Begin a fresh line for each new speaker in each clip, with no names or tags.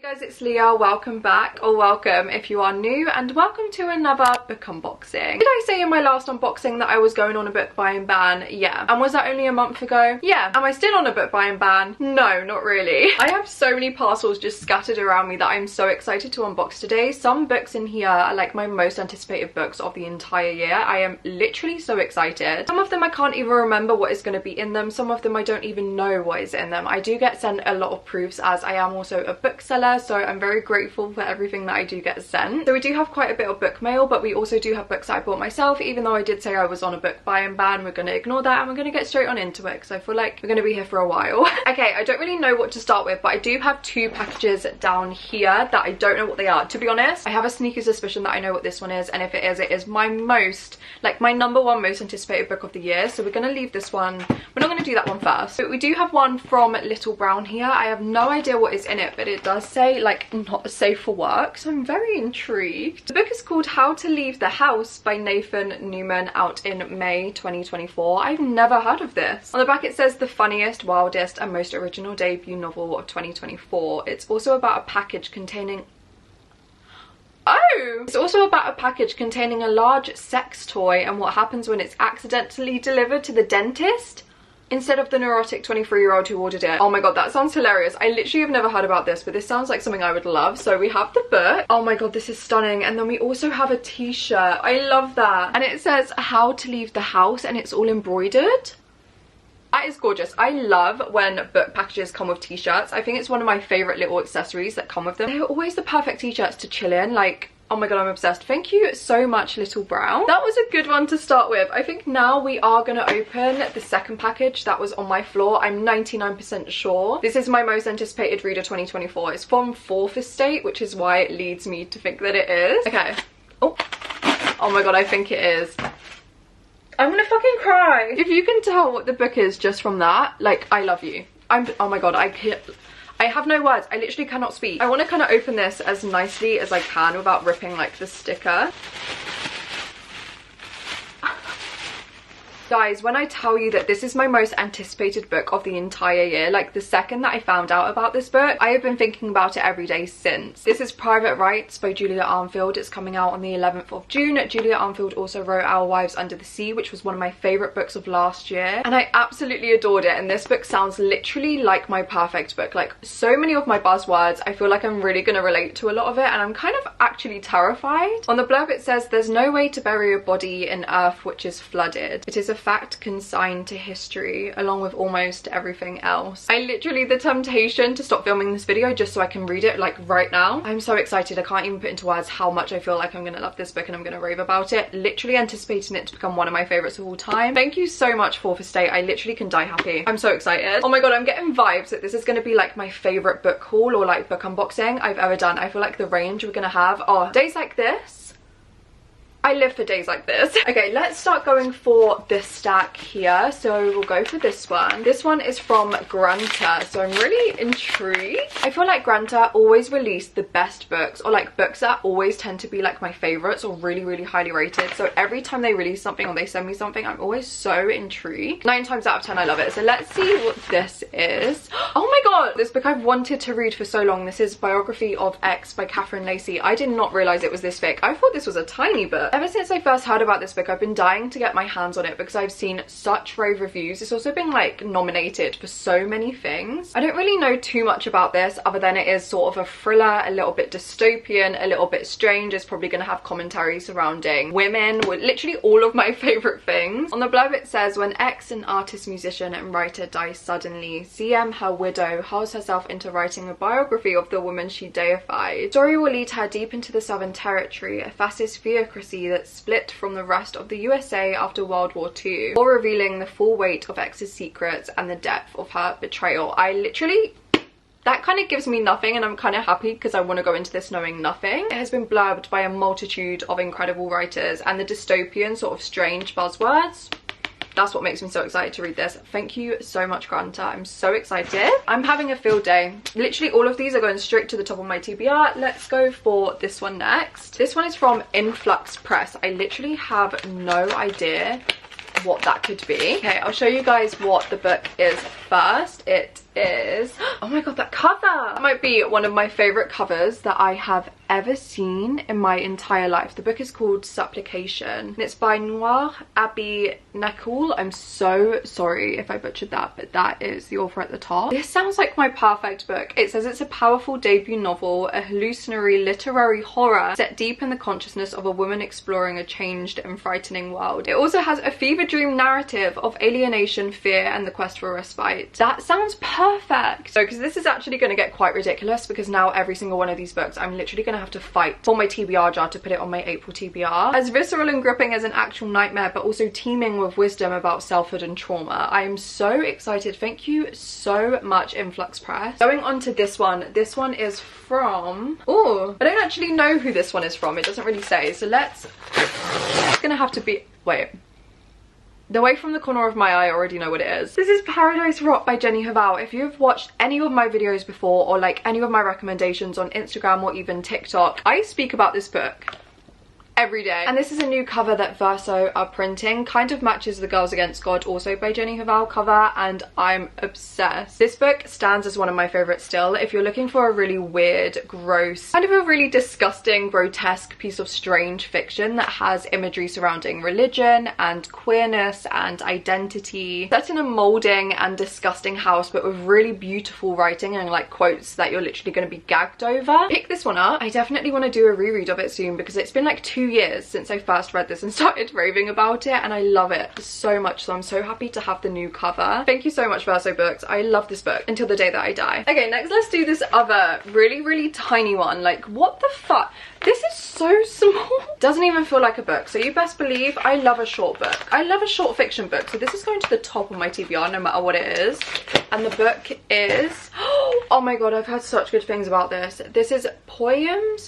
Hey guys, it's Leah. Welcome back, or welcome if you are new, and welcome to another book unboxing. Did I say in my last unboxing that I was going on a book buying ban? Yeah. And was that only a month ago? Yeah. Am I still on a book buying ban? No, not really. I have so many parcels just scattered around me that I'm so excited to unbox today. Some books in here are like my most anticipated books of the entire year. I am literally so excited. Some of them I can't even remember what is going to be in them. Some of them I don't even know what is in them. I do get sent a lot of proofs as I am also a bookseller, so I'm very grateful for everything that I do get sent. So we do have quite a bit of book mail, but we also do have books that I bought myself. Even though I did say I was on a book buying ban, we're going to ignore that and we're going to get straight on into it because I feel like we're going to be here for a while. Okay, I don't really know what to start with, but I do have two packages down here that I don't know what they are. To be honest, I have a sneaky suspicion that I know what this one is, and if it is my most, like my number one most anticipated book of the year. So we're going to leave this one. We're not going to do that one first. But we do have one from Little Brown here. I have no idea what is in it, but it does say like not safe for work, so I'm very intrigued. The book is called How to Leave the House by Nathan Newman, out in May 2024. I've never heard of this. On the back it says the funniest, wildest and most original debut novel of 2024. It's also about a package containing it's also about a package containing a large sex toy and what happens when it's accidentally delivered to the dentist instead of the neurotic 23-year-old who ordered it. Oh my god, that sounds hilarious. I literally have never heard about this, but this sounds like something I would love. So we have the book. Oh my god, this is stunning. And then we also have a t-shirt. I love that. And it says How to Leave the House, and it's all embroidered. That is gorgeous. I love when book packages come with t-shirts. I think it's one of my favorite little accessories that come with them. They're always the perfect t-shirts to chill in. Like, oh my god, I'm obsessed. Thank you so much, Little Brown. That was a good one to start with. I think now we are going to open the second package that was on my floor. I'm 99% sure. This is my most anticipated reader 2024. It's from Fourth Estate, which is why it leads me to think that it is. Okay. Oh my god, I think it is. I'm gonna fucking cry. If you can tell what the book is just from that, like, I love you. Oh my god, I have no words. I literally cannot speak. I want to kind of open this as nicely as I can without ripping like the sticker. Guys, when I tell you that this is my most anticipated book of the entire year, like the second that I found out about this book, I have been thinking about it every day since. This is Private Rights by Julia Armfield. It's coming out on the 11th of June. Julia Armfield also wrote Our Wives Under the Sea, which was one of my favourite books of last year. And I absolutely adored it. And this book sounds literally like my perfect book. Like, so many of my buzzwords, I feel like I'm really going to relate to a lot of it. And I'm kind of actually terrified. On the blurb it says, there's no way to bury a body in earth which is flooded. It is a fact consigned to history along with almost everything else. I literally, the temptation to stop filming this video just so I can read it like right now. I'm so excited. I can't even put into words how much I feel like I'm gonna love this book and I'm gonna rave about it. Literally anticipating it to become one of my favorites of all time. Thank you so much, Fourth Estate. I literally can die happy. I'm so excited. Oh my god, I'm getting vibes that this is gonna be like my favorite book haul or like book unboxing I've ever done. I feel like the range we're gonna have, oh, days like this. I live for days like this. Okay, let's start going for this stack here. So we'll go for this one. This one is from Granta, so I'm really intrigued. I feel like Granta always release the best books, or like books that always tend to be like my favorites or really, really highly rated. So every time they release something or they send me something, I'm always so intrigued. 9 times out of 10 I love it. So let's see what this is. Oh my god, this book I've wanted to read for so long. This is Biography of X by Catherine Lacey. I did not realize it was this thick. I thought this was a tiny book. Ever since I first heard about this book, I've been dying to get my hands on it because I've seen such rave reviews. It's also been like nominated for so many things. I don't really know too much about this other than it is sort of a thriller, a little bit dystopian, a little bit strange. It's probably going to have commentary surrounding women, with literally all of my favorite things. On the blurb it says, when X, an artist, musician and writer, dies suddenly, CM, her widow, hurls herself into writing a biography of the woman she deified. The story will lead her deep into the Southern Territory, a fascist theocracy that's split from the rest of the USA after World War II, or revealing the full weight of X's secrets and the depth of her betrayal. I literally, that kind of gives me nothing, and I'm kind of happy because I want to go into this knowing nothing. It has been blurbed by a multitude of incredible writers, and the dystopian sort of strange buzzwords, that's what makes me so excited to read this. Thank you so much, Granta. I'm so excited. I'm having a field day. Literally all of these are going straight to the top of my TBR. Let's go for this one next. This one is from Influx Press. I literally have no idea what that could be. Okay, I'll show you guys what the book is first. It is, oh my god, that cover! That might be one of my favourite covers that I have ever seen in my entire life. The book is called Supplication and it's by Noir Abbey Nakul. I'm so sorry if I butchered that, but that is the author at the top. This sounds like my perfect book. It says it's a powerful debut novel, a hallucinatory literary horror set deep in the consciousness of a woman exploring a changed and frightening world. It also has a fever dream narrative of alienation, fear, and the quest for respite. That sounds perfect. So, because this is actually going to get quite ridiculous, because now every single one of these books I'm literally going to have to fight for my TBR jar to put it on my April TBR. As visceral and gripping as an actual nightmare, but also teeming with wisdom about selfhood and trauma. I am so excited. Thank you so much, Influx Press. Going on to this one is from, oh, I don't actually know who this one is from. It doesn't really say. So it's gonna have to be, wait. The way from the corner of my eye, I already know what it is. This is Paradise Rock by Jenny Haval. If you've watched any of my videos before, or like any of my recommendations on Instagram or even TikTok, I speak about this book every day. And this is a new cover that Verso are printing. Kind of matches the Girls Against God, also by Jenny Haval cover, and I'm obsessed. This book stands as one of my favorites still. If you're looking for a really weird, gross, kind of a really disgusting, grotesque piece of strange fiction that has imagery surrounding religion and queerness and identity, set in a molding and disgusting house, but with really beautiful writing and like quotes that you're literally going to be gagged over, pick this one up. I definitely want to do a reread of it soon, because it's been like 2 years since I first read this and started raving about it, and I love it so much. So I'm so happy to have the new cover. Thank you so much, Verso Books. I love this book until the day that I die. Okay, next let's do this other really tiny one. Like, what the fuck? This is so small. Doesn't even feel like a book. So you best believe I love a short book. I love a short fiction book. So this is going to the top of my TBR no matter what it is. And the book is, oh my god, I've heard such good things about this. This is Poems?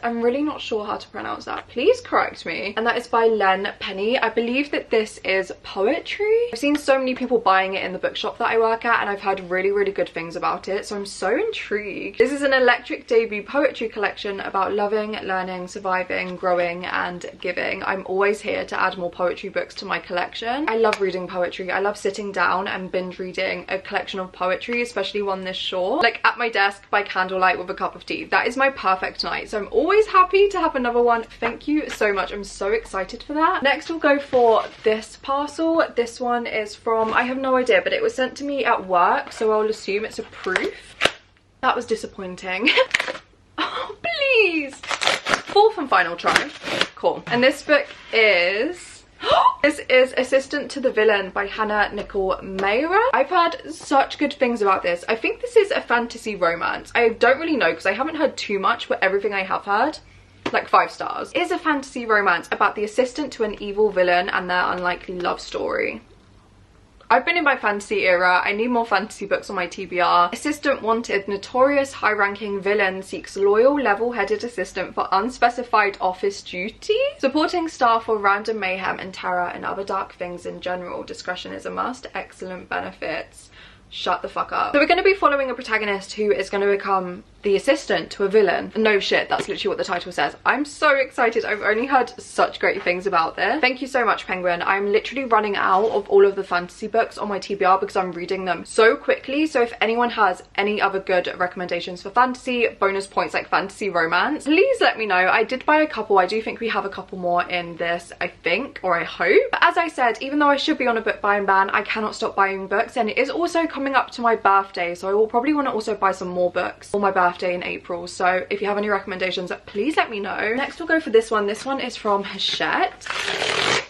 I'm really not sure how to pronounce that. Please correct me. And that is by Len Penny. I believe that this is poetry. I've seen so many people buying it in the bookshop that I work at, and I've heard really good things about it. So I'm so intrigued. This is an electric debut poetry collection about loving, learning, surviving, growing, and giving. I'm always here to add more poetry books to my collection. I love reading poetry. I love sitting down and binge reading a collection of poetry, especially one this short, like at my desk by candlelight with a cup of tea. That is my perfect night. So I'm always happy to have another one. Thank you so much. I'm so excited for that. Next we'll go for this parcel. This one is from, I have no idea, but it was sent to me at work, so I'll assume it's a proof. That was disappointing. Oh, please. Fourth and final try. Cool. And this book is, this is Assistant to the Villain by Hannah Nicole Mayra. I've heard such good things about this. I think this is a fantasy romance. I don't really know because I haven't heard too much, but everything I have heard, like 5 stars. It is a fantasy romance about the assistant to an evil villain and their unlikely love story. I've been in my fantasy era. I need more fantasy books on my TBR. Assistant wanted. Notorious high-ranking villain seeks loyal, level-headed assistant for unspecified office duty. Supporting staff for random mayhem and terror and other dark things in general. Discretion is a must. Excellent benefits. Shut the fuck up. So we're going to be following a protagonist who is going to become the assistant to a villain. No shit, that's literally what the title says. I'm so excited. I've only heard such great things about this. Thank you so much, Penguin. I'm literally running out of all of the fantasy books on my TBR because I'm reading them so quickly. So if anyone has any other good recommendations for fantasy, bonus points like fantasy romance, please let me know. I did buy a couple. I do think we have a couple more in this, I think, or I hope. But as I said, even though I should be on a book buying ban, I cannot stop buying books, and it is also coming up to my birthday, so I will probably want to also buy some more books for my birthday in April. So if you have any recommendations, please let me know. Next we'll go for this one. This one is from Hachette.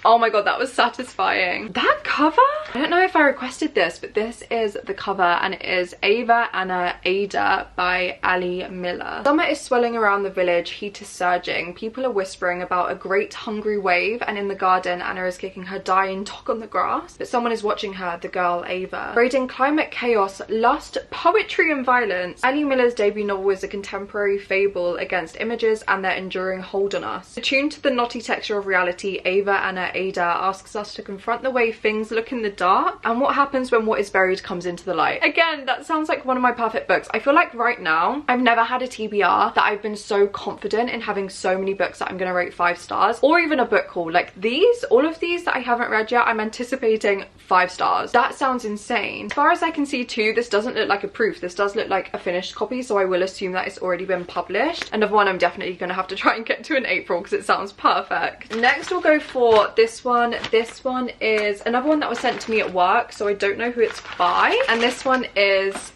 Oh my god, that was satisfying. That cover? I don't know if I requested this, but this is the cover, and it is Ava Aah by Ali Miller. Summer is swelling around the village, heat is surging. People are whispering about a great hungry wave, and in the garden, Anna is kicking her dying dog on the grass. But someone is watching her, the girl Ava. Braiding climate chaos, lust, poetry, and violence, Ali Miller's debut novel is a contemporary fable against images and their enduring hold on us. Attuned to the knotty texture of reality, Ava Aah asks us to confront the way things look in the dark, and what happens when what is buried comes into the light. Again, that sounds like one of my perfect books. I feel like right now I've never had a TBR that I've been so confident in having so many books that I'm gonna rate 5 stars, or even a book haul. Like these, all of these that I haven't read yet, I'm anticipating 5 stars. That sounds insane. As far as I can see too, this doesn't look like a proof. This does look like a finished copy, so I will assume that it's already been published. Another one I'm definitely gonna have to try and get to in April because it sounds perfect. Next we'll go for this one. This one is another one that was sent to me at work, so I don't know who it's by. And this one is...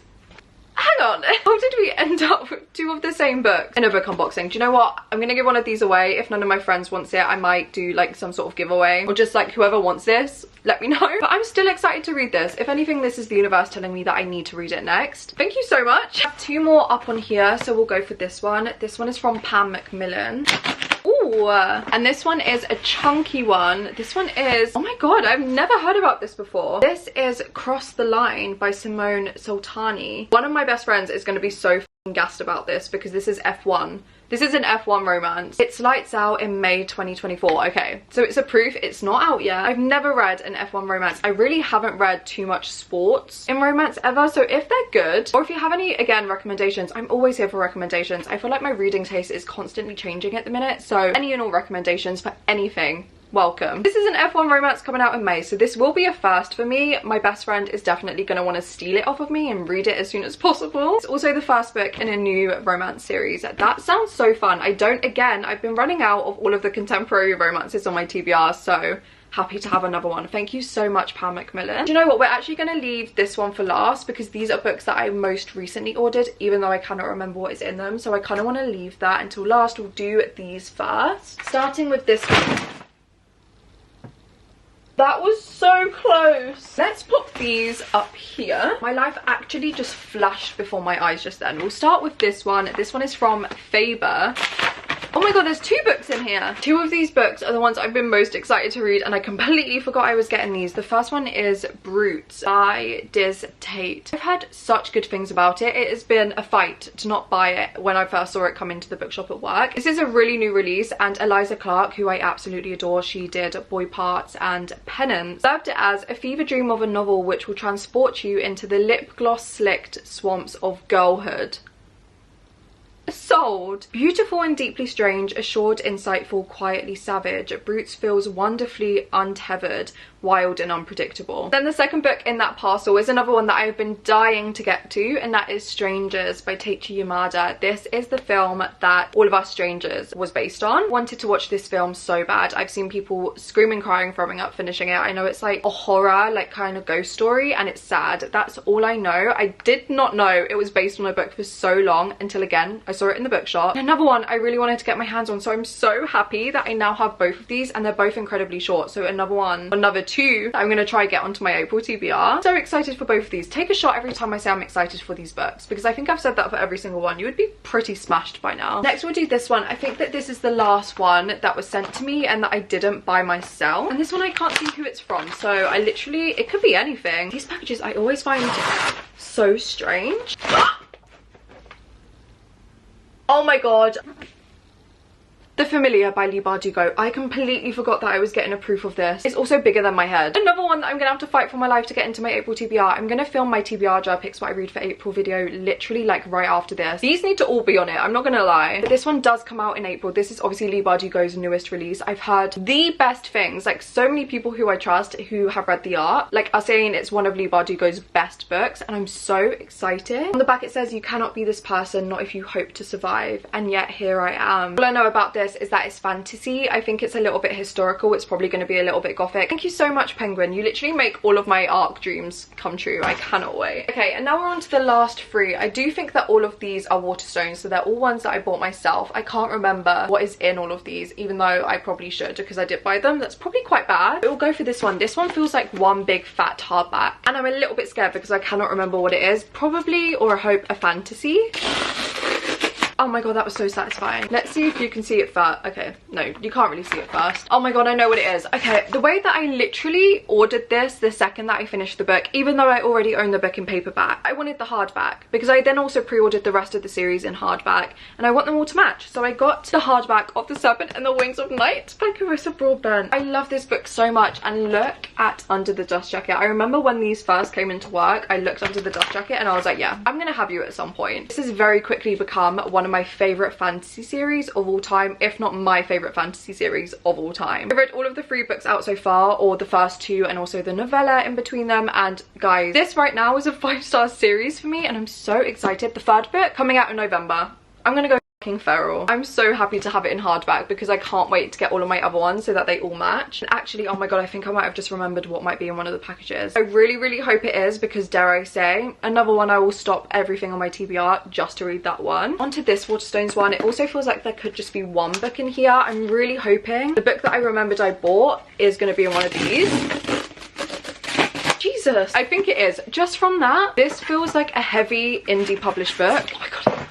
Hang on, how did we end up with 2 of the same books in a book unboxing? Do you know what? I'm gonna give one of these away. If none of my friends wants it, I might do like some sort of giveaway, or just like whoever wants this, let me know. But I'm still excited to read this. If anything, this is the universe telling me that I need to read it next. Thank you so much. I have 2 more up on here, so we'll go for this one. This one is from Pam Macmillan. Ooh, and this one is a chunky one. This one is, oh my god, I've never heard about this before. This is Cross the Line by Simone Sultani. One of my best friends is going to be so f***ing gassed about this because this is F1. This is an F1 romance. It's lights out in May 2024. Okay, so it's a proof. It's not out yet. I've never read an F1 romance. I really haven't read too much sports in romance ever. So if they're good, or if you have any, again, recommendations, I'm always here for recommendations. I feel like my reading taste is constantly changing at the minute. So any and all recommendations for anything, welcome. This is an F1 romance coming out in May, so this will be a first for me. My best friend is definitely going to want to steal it off of me and read it as soon as possible. It's also the first book in a new romance series. That sounds so fun. I've been running out of all of the contemporary romances on my TBR, so happy to have another one. Thank you so much, Pam Macmillan. Do you know what? We're actually going to leave this one for last because these are books that I most recently ordered, even though I cannot remember what is in them. So I kind of want to leave that until last. We'll do these first. Starting with this one. That was so close. Let's put these up here. My life actually just flashed before my eyes just then. We'll start with this one. This one is from Faber. Oh my god, there's 2 books in here. 2 of these books are the ones I've been most excited to read, and I completely forgot I was getting these. The first one is Brutes by Diz Tate. I've heard such good things about it. It has been a fight to not buy it when I first saw it come into the bookshop at work. This is a really new release, and Eliza Clark, who I absolutely adore, she did Boy Parts and Penance, served it as a fever dream of a novel which will transport you into the lip gloss slicked swamps of girlhood. Sold. Beautiful and deeply strange, assured, insightful, quietly savage, Brutes feels wonderfully untethered, wild and unpredictable. Then the second book in that parcel is another one that I've been dying to get to, and that is Strangers by Teichi Yamada. This is the film that All of Us Strangers was based on. Wanted to watch this film so bad. I've seen people screaming, crying, throwing up, finishing it. I know it's like a horror, like kind of ghost story, and it's sad. That's all I know. I did not know it was based on a book for so long until, again, I saw it in the bookshop. Another one I really wanted to get my hands on, so I'm so happy that I now have both of these, and they're both incredibly short. So another 2 that I'm going to try get onto my April TBR. So excited for both of these. Take a shot every time I say I'm excited for these books, because I think I've said that for every single one. You would be pretty smashed by now. Next we'll do this one. I think that this is the last one that was sent to me and that I didn't buy myself. And this one I can't see who it's from, so I literally, it could be anything. These packages I always find so strange. Oh my god. The Familiar by Leigh Bardugo. I completely forgot that I was getting a proof of this. It's also bigger than my head. Another one that I'm gonna have to fight for my life to get into my April TBR. I'm gonna film my TBR jar picks what I read for April video literally like right after this. These need to all be on it, I'm not gonna lie. But this one does come out in April. This is obviously Leigh Bardugo's newest release. I've heard the best things. Like, so many people who I trust who have read the art like are saying it's one of Leigh Bardugo's best books, and I'm so excited. On the back it says, "You cannot be this person, not if you hope to survive, and yet here I am." All I know about this is that it's fantasy. I think it's a little bit historical. It's probably going to be a little bit gothic. Thank you so much, Penguin. You literally make all of my ARC dreams come true. I cannot wait. Okay, and now we're on to the last 3. I do think that all of these are waterstones, so they're all ones that I bought myself. I can't remember what is in all of these, even though I probably should because I did buy them. That's probably quite bad. We'll go for this one. This one feels like one big fat hardback, and I'm a little bit scared because I cannot remember what it is. Probably, or I hope, a fantasy. Oh my god, that was so satisfying. Let's see if you can see it first. Okay, no, you can't really see it first. Oh my god, I know what it is. Okay, the way that I literally ordered this the second that I finished the book, even though I already owned the book in paperback, I wanted the hardback because I then also pre-ordered the rest of the series in hardback and I want them all to match. So I got the hardback of The Serpent and the Wings of Night by Carissa Broadbent. I love this book so much, and look at Under the Dust Jacket. I remember when these first came into work, I looked under the dust jacket and I was like, yeah, I'm gonna have you at some point. This has very quickly become one of my favorite fantasy series of all time, if not my favorite fantasy series of all time. I've read all of the 3 books out so far, or the first 2 and also the novella in between them, and guys, this right now is a 5-star series for me and I'm so excited. The 3rd book coming out in November. I'm gonna go feral. I'm so happy to have it in hardback because I can't wait to get all of my other ones so that they all match. And actually, oh my god, I think I might have just remembered what might be in one of the packages. I really hope it is, because dare I say, another one I will stop everything on my TBR just to read that one. Onto this Waterstones one. It also feels like there could just be one book in here. I'm really hoping the book that I remembered I bought is going to be in one of these. Jesus, I think it is. Just from that, this feels like a heavy indie published book. Oh my god.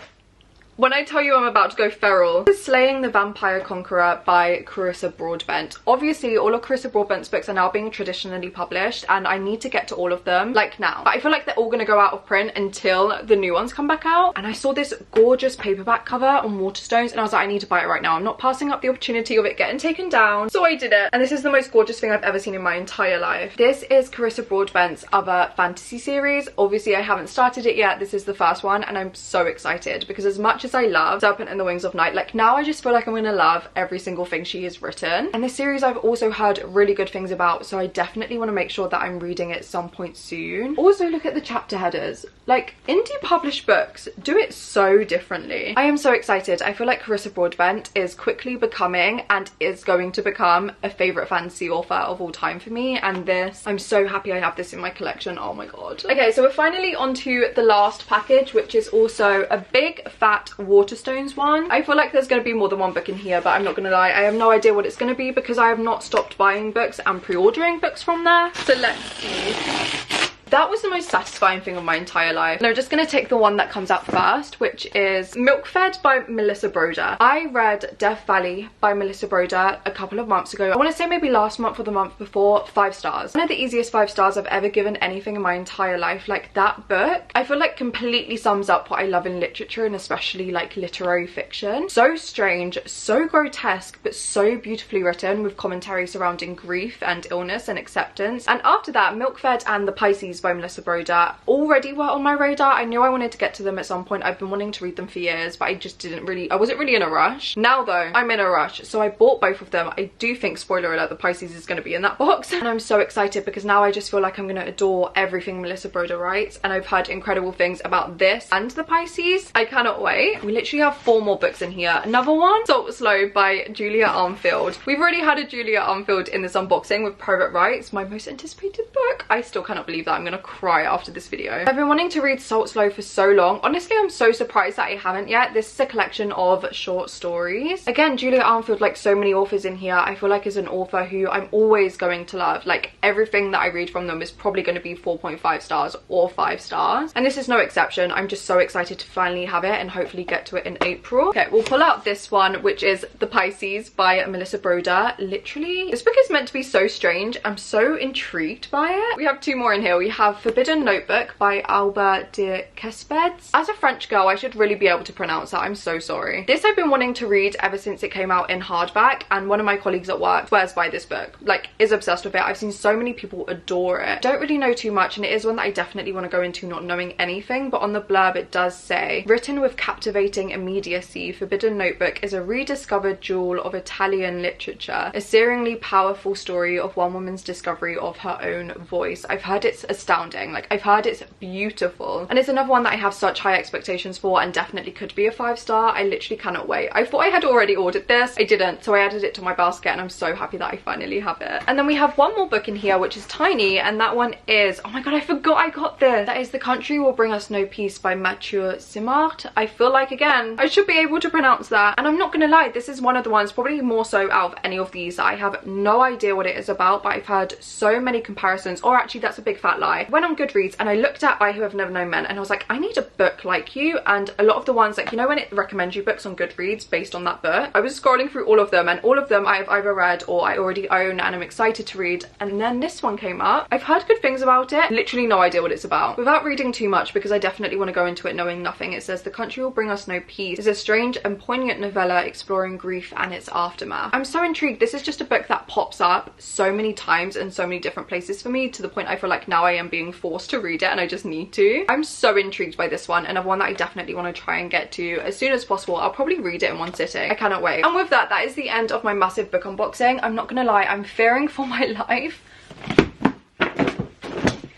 When I tell you I'm about to go feral. This is Slaying the Vampire Conqueror by Carissa Broadbent. Obviously, all of Carissa Broadbent's books are now being traditionally published and I need to get to all of them, like now. But I feel like they're all gonna go out of print until the new ones come back out. And I saw this gorgeous paperback cover on Waterstones and I was like, I need to buy it right now. I'm not passing up the opportunity of it getting taken down. So I did it. And this is the most gorgeous thing I've ever seen in my entire life. This is Carissa Broadbent's other fantasy series. Obviously, I haven't started it yet. This is the first one and I'm so excited because as much as I love Serpent and the Wings of Night, like now I just feel like I'm gonna love every single thing she has written. And this series I've also heard really good things about, so I definitely want to make sure that I'm reading it some point soon. Also, look at the chapter headers. Like, indie published books do it so differently. I am so excited. I feel like Carissa Broadbent is quickly becoming and is going to become a favorite fantasy author of all time for me, and this, I'm so happy I have this in my collection. Oh my god. Okay, so we're finally onto the last package, which is also a big fat Waterstones one. I feel like there's going to be more than one book in here, but I'm not going to lie, I have no idea what it's going to be because I have not stopped buying books and pre-ordering books from there. So let's see. That was the most satisfying thing of my entire life. And I'm just going to take the one that comes out first, which is Milk Fed by Melissa Broder. I read Death Valley by Melissa Broder a couple of months ago. I want to say maybe last month or the month before. 5 stars. One of the easiest 5 stars I've ever given anything in my entire life. Like, that book, I feel like completely sums up what I love in literature and especially like literary fiction. So strange, so grotesque, but so beautifully written with commentary surrounding grief and illness and acceptance. And after that, Milk Fed and the Pisces by Melissa Broder already were on my radar. I knew I wanted to get to them at some point. I've been wanting to read them for years, but I just wasn't really in a rush. Now though, I'm in a rush, so I bought both of them. I do think, spoiler alert, the Pisces is going to be in that box, and I'm so excited because now I just feel like I'm going to adore everything Melissa Broder writes, and I've heard incredible things about this and the Pisces. I cannot wait. We literally have 4 more books in here. Another one, Salt Slow by Julia Armfield. We've already had a Julia Armfield in this unboxing with Private Rights, my most anticipated book. I still cannot believe that. I'm gonna cry after this video. I've been wanting to read Salt Slow for so long. Honestly, I'm so surprised that I haven't yet. This is a collection of short stories. Again, Julia Armfield, like so many authors in here, I feel like is an author who I'm always going to love. Like, everything that I read from them is probably going to be 4.5 stars or 5 stars. And this is no exception. I'm just so excited to finally have it and hopefully get to it in April. Okay, we'll pull out this one, which is The Pisces by Melissa Broder. Literally, this book is meant to be so strange. I'm so intrigued by it. We have 2 more in here. We have Forbidden Notebook by Ava Aah. As a French girl, I should really be able to pronounce that. I'm so sorry. This I've been wanting to read ever since it came out in hardback, and one of my colleagues at work swears by this book, like is obsessed with it. I've seen so many people adore it. Don't really know too much, and it is one that I definitely want to go into not knowing anything, but on the blurb it does say, written with captivating immediacy, Forbidden Notebook is a rediscovered jewel of Italian literature, a searingly powerful story of one woman's discovery of her own voice. I've heard it's astounding. Like, I've heard it's beautiful, and it's another one that I have such high expectations for and definitely could be a 5 star. I literally cannot wait. I thought I had already ordered this. I didn't, so I added it to my basket and I'm so happy that I finally have it. And then we have one more book in here which is tiny, and that one is, oh my god, I forgot I got this. That is The Country Will Bring Us No Peace by Mathieu Simard. I feel like, again, I should be able to pronounce that, and I'm not gonna lie, this is one of the ones, probably more so out of any of these, that I have no idea what it is about, but I've heard so many comparisons, or actually that's a big fat lie. lie. I went on Goodreads and I looked at I Who Have Never Known Men and I was like, I need a book like you. And a lot of the ones, like, you know when it recommends you books on Goodreads based on that book, I was scrolling through all of them and all of them I have either read or I already own and I'm excited to read. And then this one came up. I've heard good things about it, literally no idea what it's about. Without reading too much, because I definitely want to go into it knowing nothing, it says The Country Will Bring Us No Peace is a strange and poignant novella exploring grief and its aftermath. I'm so intrigued. This is just a book that pops up so many times in so many different places for me, to the point I feel like now I am being forced to read it and I just need to. I'm so intrigued by this one, and one that I definitely want to try and get to as soon as possible. I'll probably read it in one sitting. I cannot wait. And with that, that is the end of my massive book unboxing. I'm not gonna lie, I'm fearing for my life.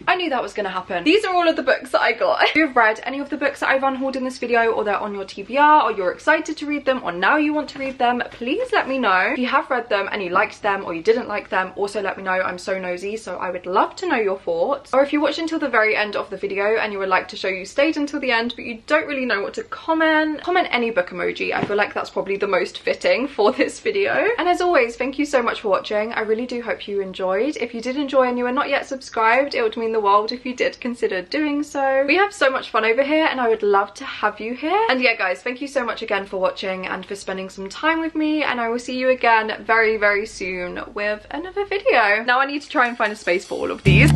I knew that was going to happen. These are all of the books that I got. If you've read any of the books that I've unhauled in this video, or they're on your TBR, or you're excited to read them, or now you want to read them, please let me know. If you have read them and you liked them or you didn't like them, also let me know. I'm so nosy, so I would love to know your thoughts. Or if you watched until the very end of the video and you would like to show you stayed until the end but you don't really know what to comment any book emoji. I feel like that's probably the most fitting for this video. And as always, thank you so much for watching. I really do hope you enjoyed. If you did enjoy and you are not yet subscribed, it would mean the world if you did consider doing so. We have so much fun over here and I would love to have you here. And yeah guys, thank you so much again for watching and for spending some time with me, and I will see you again very, very soon with another video. Now I need to try and find a space for all of these.